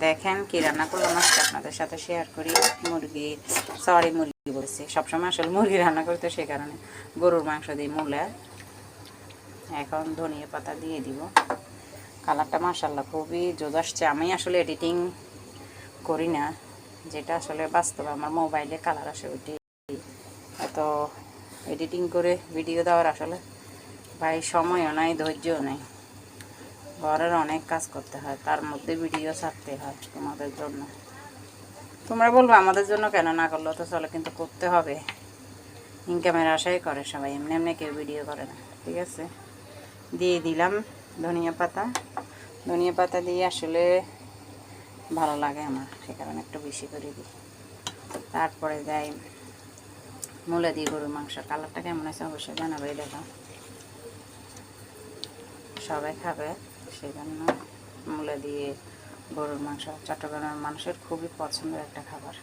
দেখেন কি রান্না করলাম আজকে আপনাদের সাথে শেয়ার করি। মুরগি বলছি, সবসময় আসলে মুরগি রান্না করি তো সেই কারণে। গরুর মাংস দিয়ে মূলা, এখন ধনিয়া পাতা দিয়ে দিব। কালারটা মাশাআল্লাহ খুবই জোর আসছে। আমি আসলে এডিটিং করি না, যেটা আসলে বাস্তবে আমার মোবাইলে কালার আসে ওইটি। এত এডিটিং করে ভিডিও দেওয়ার আসলে ভাই সময়ও নাই, ধৈর্যও নেই। ঘরের অনেক কাজ করতে হয়, তার মধ্যে ভিডিও ছাড়তে হয় তোমাদের জন্য। তোমরা বলবো আমাদের জন্য কেন, না করলেও তো চলে, কিন্তু করতে হবে। ইনকামের আশাই করে সবাই, এমনি এমনি কেউ ভিডিও করে না। ঠিক আছে, দিয়ে দিলাম ধনিয়া পাতা। ধনিয়া পাতা দিয়ে আসলে ভালো লাগে আমার, সে কারণে একটু বেশি করে দিই। তারপরে যাই মূলা দিয়ে গরুর মাংস। কালারটা কেমন আছে অবশ্যই জানাবে। দেখো সবাই খাবে, সেই জন্য মূলা দিয়ে গরুর মাংস চট্টগ্রামের মানুষের খুবই পছন্দের একটা খাবার।